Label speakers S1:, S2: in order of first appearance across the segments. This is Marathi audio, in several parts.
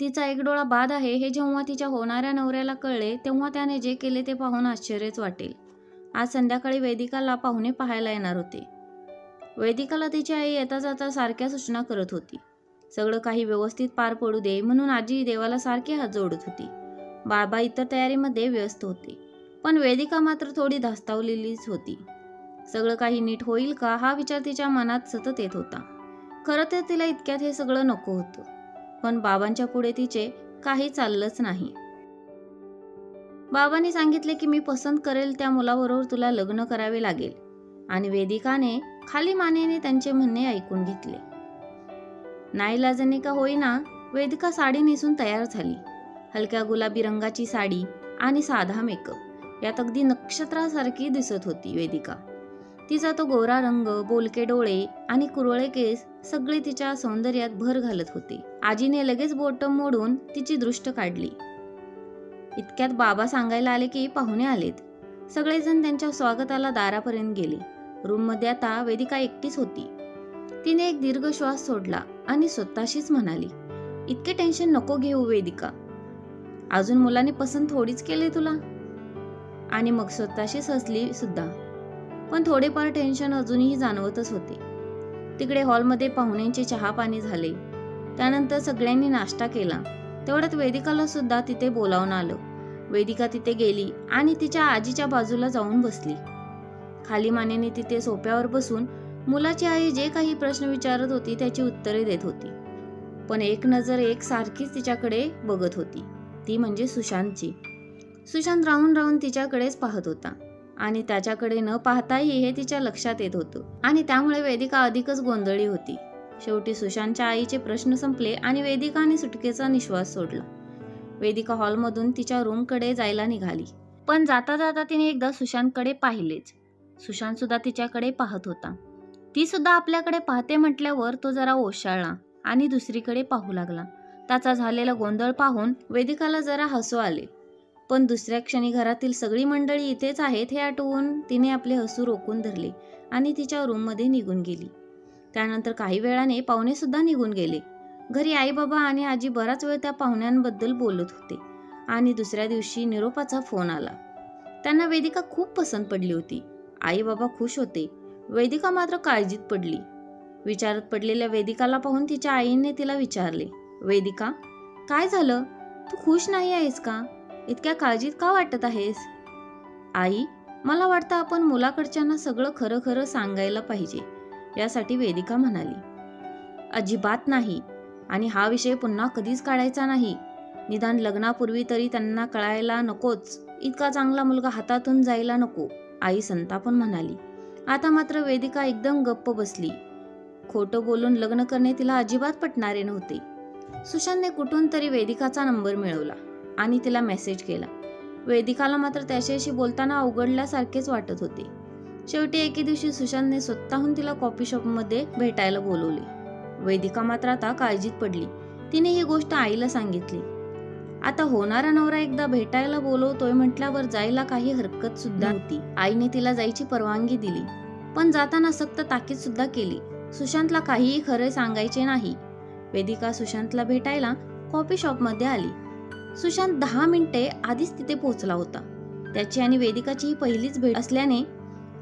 S1: तिचा एक डोळा बाद आहे हे जेव्हा तिच्या होणाऱ्या नवऱ्याला कळले तेव्हा त्याने जे केले ते पाहून आश्चर्यच वाटेल. आज संध्याकाळी वेदिकाला पाहुणे पाहायला येणार होते. वेदिकाला तिची आई येता जाता सारख्या सूचना करत होती. सगळं काही व्यवस्थित पार पडू दे म्हणून आजी देवाला सारखे हात जोडत होती. बाबा इतर तयारीमध्ये व्यस्त होते, पण वेदिका मात्र थोडी धास्तावलेलीच होती. सगळं काही नीट होईल का हा विचार तिच्या मनात सतत येत होता. खरं तर तिला इतक्यात हे सगळं नको होतं, पण बाबांच्या पुढे तिचे काही चाललंच नाही. बाबांनी सांगितले की मी पसंत करेल त्या मुलाबरोबर तुला लग्न करावे लागेल, आणि वेदिकाने खाली मानेने त्यांचे म्हणणे ऐकून घेतले. नाईलाजाने का होईना वेदिका साडी नेसून तयार झाली. हलक्या गुलाबी रंगाची साडी आणि साधा मेकअप यात अगदी नक्षत्रासारखी दिसत होती वेदिका. तिचा तो गोरा रंग, बोलके डोळे आणि कुरळे केस सगळे तिच्या सौंदर्यात भर घालत होते. आजीने लगेच बोट मोडून तिची दृष्ट काढली. इतक्यात बाबा सांगायला आले की पाहुणे आलेत. सगळेजण त्यांच्या स्वागताला दारापर्यंत गेले. रूममध्ये आता वेदिका एकटीच होती. तिने एक दीर्घ श्वास सोडला आणि स्वतःशीच म्हणाली, इतके टेन्शन नको घेऊ वेदिका, अजून मुलाने पसंत थोडीच केले तुला. आणि मग स्वतःशीच हसली सुद्धा. पण थोडेफार टेन्शन अजूनही जाणवतच होते. तिकडे हॉलमध्ये पाहुण्यांचे चहा पाणी झाले. त्यानंतर सगळ्यांनी नाश्ता केला. तेवढ्यात वेदिकाला सुद्धा तिथे बोलावून आलं. वेदिका तिथे गेली आणि तिच्या आजीच्या बाजूला जाऊन बसली. खाली मानेने तिथे सोफ्यावर बसून मुलाची आई जे काही प्रश्न विचारत होती त्याची उत्तरे देत होती. पण एक नजर एक सारखीच तिच्याकडे बघत होती, ती म्हणजे सुशांतची. सुशांत राहून राहून तिच्याकडेच पाहत होता आणि त्याच्याकडे न पाहताही हे तिच्या लक्षात येत होतं, आणि त्यामुळे वेदिका अधिकच गोंधळी होती. शेवटी सुशांतच्या आईचे प्रश्न संपले आणि वेदिकाने सुटकेचा निश्वास सोडला. वेदिका हॉलमधून तिच्या रूमकडे जायला निघाली, पण जाता जाता तिने एकदा सुशांतकडे पाहिलेच. सुशांत सुद्धा तिच्याकडे पाहत होता. ती सुद्धा आपल्याकडे पाहते म्हटल्यावर तो जरा ओशाळला आणि दुसरीकडे पाहू लागला. त्याचा झालेला गोंधळ पाहून वेदिकाला जरा हसू आले, पण दुसऱ्या क्षणी घरातील सगळी मंडळी इथेच आहेत हे आठवून तिने आपले हसू रोखून धरले आणि तिच्या रूममध्ये निघून गेली. त्यानंतर काही वेळाने पाहुणे सुद्धा निघून गेले. घरी आई बाबा आणि आजी बराच वेळ त्या पाहुण्यांबद्दल बोलत होते आणि दुसऱ्या दिवशी निरोपाचा फोन आला. त्यांना वेदिका खूप पसंत पडली होती. आई बाबा खुश होते, वेदिका मात्र काळजीत पडली. विचारत पडलेल्या वेदिकाला पाहून तिच्या आईने तिला विचारले, वेदिका काय झालं, तू खुश नाही आहेस का, इतक्या काळजीत का वाटत आहेस? आई, मला वाटतं आपण मुलाकडच्यांना सगळं खरं खरं सांगायला पाहिजे, यासाठी वेदिका म्हणाली. अजिबात नाही, आणि हा विषय पुन्हा कधीच काढायचा नाही. निदान लग्नापूर्वी तरी त्यांना कळायला नकोच, इतका चांगला मुलगा हातातून जायला नको, आई संतापून म्हणाली. आता मात्र वेदिका एकदम गप्प बसली. खोटं बोलून लग्न करणे तिला अजिबात पटणारे नव्हते. सुशांतने कुठून तरी वेदिकाचा नंबर मिळवला आणि तिला मेसेज केला. वेदिकाला मात्र त्याच्याशी बोलताना अवघडल्यासारखेच वाटत होते. शेवटी एके दिवशी सुशांतने स्वतःहून तिला कॉफी शॉपमध्ये भेटायला बोलवले. वेदिका मात्र आता काळजीत पडली. तिने ही गोष्ट आईला सांगितली. आता होणारा नवरा एकदा भेटायला बोलवतोय म्हटल्यावर जायला काही हरकत सुद्धा नव्हती. आईने तिला जायची परवानगी दिली, पण जाताना सक्त ताकीद सुद्धा केली, सुशांतला काहीही खरे सांगायचे नाही. वेदिका सुशांतला भेटायला कॉफी शॉपमध्ये आली. सुशांत 10 मिनिटे आधीच तिथे पोहोचला होता. त्याची आणि वेदिकाची ही पहिलीच भेट असल्याने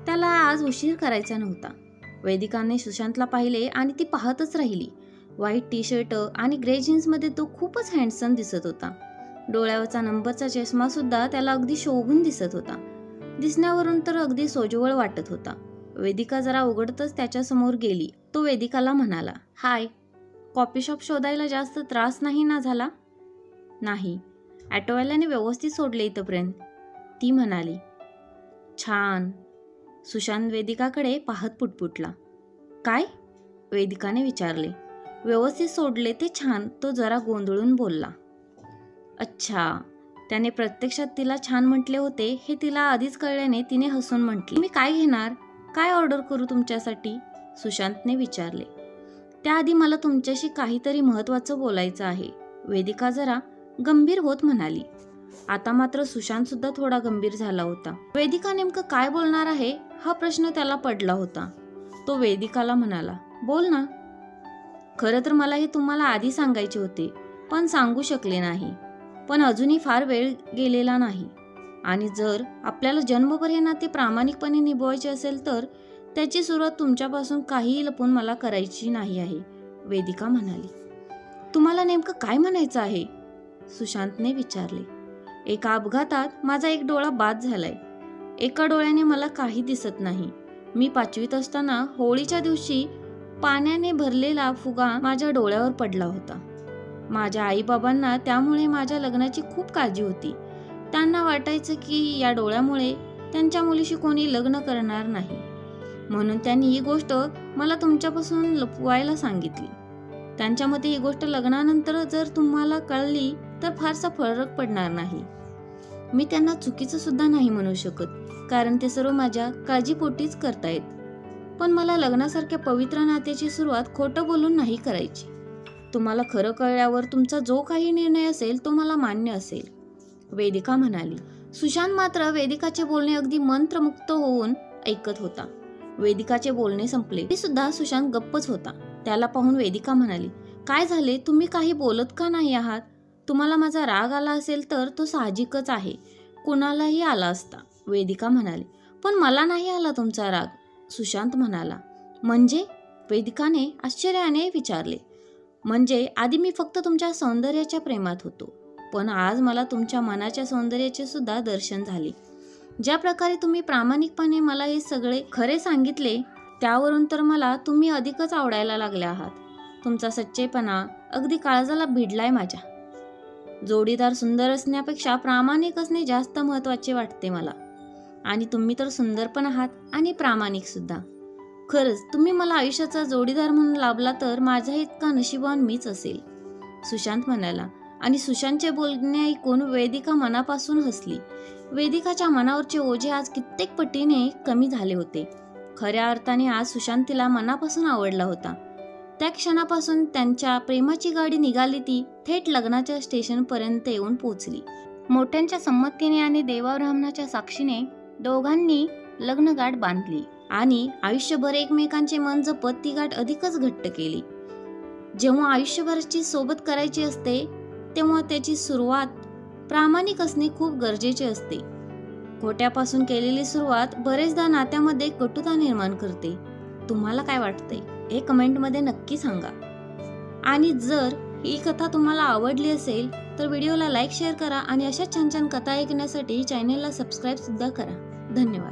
S1: त्याला आज उशीर करायचा नव्हता. वेदिकाने सुशांतला पाहिले आणि ती पाहतच राहिली. व्हाईट टी शर्ट आणि ग्रे जीन्समध्ये तो खूपच हँडसम दिसत होता. डोळ्यावरचा नंबरचा चष्मा सुद्धा त्याला अगदी शोभून दिसत होता. दिसण्यावरून तर अगदी सोजवळ वाटत होता. वेदिका जरा उघडतच त्याच्या समोर गेली. तो वेदिकाला म्हणाला, हाय, कॉफी शॉप शोधायला जास्त त्रास नाही ना झाला? नाही, ॲटोवाल्याने व्यवस्थित सोडले इथपर्यंत, ती म्हणाली. छान. सुशांत वेदिकाकडे पाहत पुटपुटला. काय? वेदिकाने विचारले. व्यवस्थित सोडले ते छान, तो जरा गोंधळून बोलला. अच्छा, त्याने प्रत्यक्षात तिला छान म्हटले होते हे तिला आधीच कळल्याने तिने हसून म्हटले. मी काय घेणार, काय ऑर्डर करू तुमच्यासाठी? सुशांतने विचारले. त्याआधी मला तुमच्याशी काहीतरी महत्त्वाचं बोलायचं आहे, वेदिका जरा गंभीर होत म्हणाली. आता मात्र सुशांत सुद्धा थोडा गंभीर झाला होता. वेदिका नेमकं काय बोलणार आहे हा प्रश्न त्याला पडला होता. तो वेदिकाला म्हणाला, बोल ना. खरं तर मला हे तुम्हाला आधी सांगायचे होते, पण सांगू शकले नाही. पण अजूनही फार वेळ गेलेला नाही. आणि जर आपल्याला जन्मभर हे नाते प्रामाणिकपणे निभवायचे असेल तर त्याची सुरुवात तुमच्यापासून काहीही लपून मला करायची नाही आहे, वेदिका म्हणाली. तुम्हाला नेमकं काय म्हणायचं आहे? सुशांतने विचारले. एका अपघातात माझा एक डोळा बाद झालाय. एका डोळ्याने मला काही दिसत नाही. मी 5वीत असताना होळीच्या दिवशी पाण्याने भरलेला फुगा माझ्या डोळ्यावर पडला होता. माझ्या आईबाबांना त्यामुळे माझ्या लग्नाची खूप काळजी होती. त्यांना वाटायचं की या डोळ्यामुळे त्यांच्या मुलीशी कोणी लग्न करणार नाही, म्हणून त्यांनी ही गोष्ट मला तुमच्यापासून लपवायला सांगितली. त्यांच्या मते ही गोष्ट लग्नानंतर जर तुम्हाला कळली तर फारसा फरक पडणार नाही. मी त्यांना चुकीचं सुद्धा नाही म्हणू शकत, कारण ते सर्व माझ्या काळजीपोटीच करतायत. पण मला लग्नासारख्या पवित्र नात्याची सुरुवात खोटं बोलून नाही करायची. तुम्हाला खरं कळल्यावर तुमचा जो काही निर्णय असेल तो मला मान्य असेल, वेदिका म्हणाली. सुशांत मात्र वेदिकाचे बोलणे अगदी मंत्रमुक्त होऊन ऐकत होता. वेदिकाचे बोलणे संपले तरी सुद्धा सुशांत गप्पच होता. त्याला पाहून वेदिका म्हणाली, काय झाले? तुम्ही काही बोलत का नाही आहात? तुम्हाला माझा राग आला असेल तर तो साहजिकच आहे, कुणालाही आला असता, वेदिका म्हणाली. पण मला नाही आला तुमचा राग, सुशांत म्हणाला. म्हणजे? वेदिकाने आश्चर्याने विचारले. म्हणजे आधी मी फक्त तुमच्या सौंदर्याच्या प्रेमात होतो, पण आज मला तुमच्या मनाच्या सौंदर्याचे सुद्धा दर्शन झाले. ज्या प्रकारे तुम्ही प्रामाणिकपणे मला हे सगळे खरे सांगितले त्यावरून तर मला तुम्ही अधिकच आवडायला लागले आहात. तुमचा सच्चेपणा अगदी काळजाला भिडलाय माझ्या. जोडीदार सुंदर असण्यापेक्षा प्रामाणिक असणे जास्त महत्त्वाचे वाटते मला. आणि तुम्ही तर सुंदर पण आहात आणि प्रामाणिक सुद्धा. खरंच तुम्ही मला आयुष्याचा जोडीदार म्हणून लाभला तर माझ्या इतका नशिबवान मीच असेल, सुशांत म्हणाला. आणि सुशांतचे बोलणे ऐकून वेदिका मनापासून हसली. वेदिकाच्या मनावरचे ओझे आज कित्येक पटीने कमी झाले होते. खऱ्या अर्थाने आज सुशांत तिला मनापासून आवडला होता. त्या क्षणापासून त्यांच्या प्रेमाची गाडी निघाली ती थेट लग्नाच्या स्टेशनपर्यंत येऊन पोहोचली. मोठ्यांच्या संमतीने आणि देवाब्राह्मणाच्या साक्षीने दोघांनी लग्नगाठ बांधली आणि आयुष्यभर एकमेकांचे मन जपत ती गाठ अधिकच घट्ट केली. जेव्हा आयुष्यभराची सोबत करायची असते तेव्हा त्याची सुरुवात प्रामाणिक असणे खूप गरजेचे असते. खोट्यापासून केलेली सुरुवात बरेचदा नात्यामध्ये कटुता निर्माण करते. तुम्हाला काय वाटतंय हे कमेंटमध्ये नक्की सांगा. आणि जर ही कथा तुम्हाला आवडली असेल तर व्हिडिओला लाईक शेअर करा आणि अशा छान छान कथा ऐकण्यासाठी चॅनेलला सबस्क्राईब सुद्धा करा. धन्यवाद.